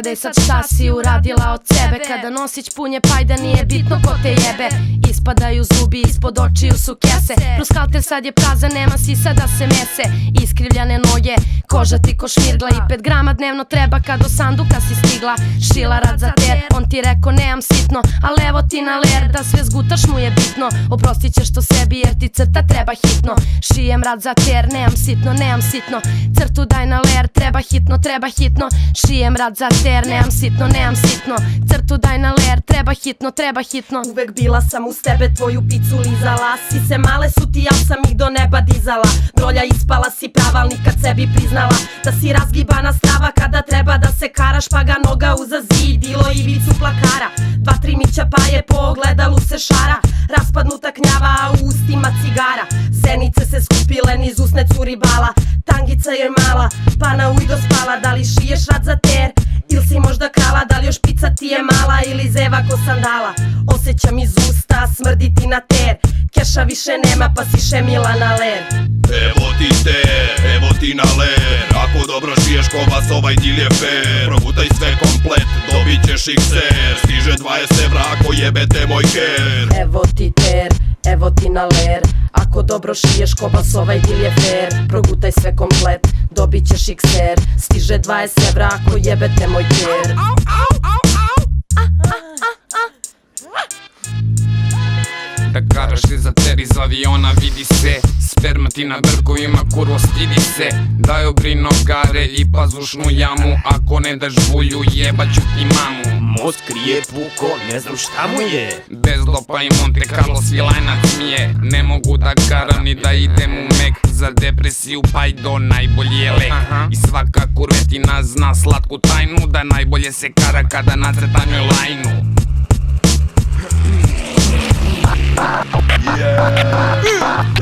Pogledaj sad šta si uradila od sebe. Kada nosić punje pajda nije bitno ko te jebe. Ispadaju zubi, ispod očiju su kese. Plus halter sad je prazan, nema sisa da se mese. Iskrivljane noge, koža ti ko šmirgla. I 5 grama dnevno treba kad do sanduka si stigla. Šila rad za ter, on ti reko nemam sitno. Al evo ti na ler, da sve zgutaš mu je bitno. Oprostit ćeš to sebi jer ti crta treba hitno. Šijem rad za ter, nemam sitno, nemam sitno. Crtu daj na ler, treba hitno, treba hitno. Šijem rad za ter, nemam sitno, nemam sitno. Crtu daj na ler, treba hitno, treba hitno. Uvek bila sam uz tebe, tvoju picu lizala. Sise male su ti, ja sam ih do neba dizala. Drolja ispala si, pravalnik kad sebi priznala. Da si razgibana strava kada treba da se karaš. Pa ga noga uza zid, dilo ivicu plakara. 2-3 mića paje, po ogledalu se šara. Raspadnuta knjava, a u ustima cigara. Senice se skupile, niz usne curi bala. Tangica je mala, pa na ujdo spala. Da li šiješ rad za ter, il si možda krala? Da li još pica ti je mala ili zeva ko sandala? Osjećam iz usta, smrdi ti na ter. Keša više nema pa si šemila na ler. Evo ti ter, evo ti na ler. Ako dobro šiješ kobas, ovaj dil je fair. Progutaj sve komplet, dobit ćeš XR. Stiže 20 evra ako jebete moj ker. Evo ti ter, evo ti na ler. Ako dobro šiješ kobas, ovaj dil je fair. Progutaj sve komplet, dobit ćeš XR. Stiže 20 evra ako jebete moj ker. Da karaš iza ter iz aviona vidi se. Sperma ti na brkovima, kurvo stidi se. Daj obri nogare i pazušnu jamu. Ako ne daš bulju jebaću ti mamu. Most krije puko, ne znam šta mu je. Bez lopa i Monte Carlo svilajnac mi je. Ne mogu da karam ni da idem u mek. Za depresiju pajdo najbolji je lek. I svaka kurvetina zna slatku tajnu. Da najbolje se kara kada nacrta njoj lajnu.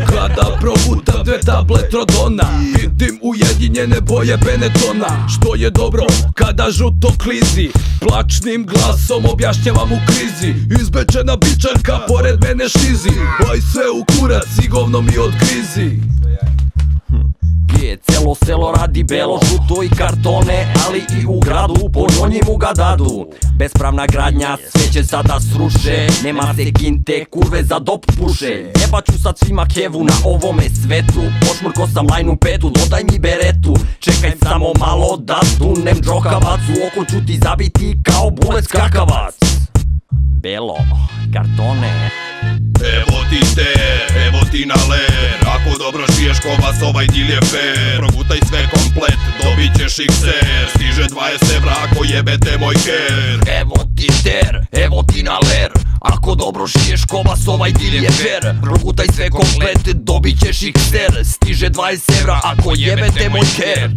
Kada progutam 2 table Trodona, vidim ujedinjene boje Benetona. Što je dobro kada žuto klizi, plačnim glasom objašnjavam u krizi. Izbečena bičarka pored mene šizi. Aj sve u kurac i govno mi odgrizi. Celo selo radi belo, žuto i kartone, ali i u gradu po njemu ga dadu. Bespravna gradnja, sve će sada sruše. Nema se kinte, kurve za dop puše. Jebaću sad svima kevu na ovome svetu. Pošmrko sam lajnu petu, dodaj mi beretu. Čekaj samo malo da dunem džokavac. U oko ću ti zabiti kao bulet skakavac. Belo, kartone. Evo ti ter, evo ti na ler. Ako dobro šiješ kobas, ovaj dil je fair. Progutaj sve komplet, dobit ćeš XR. Stiže 20 evra ako jebete moj ker. Evo ti ter, evo ti na ler. Ako dobro šiješ kobas, ovaj dil je fair. Progutaj sve komplet, dobit ćeš XR. Stiže 20 evra ako jebete moj ker.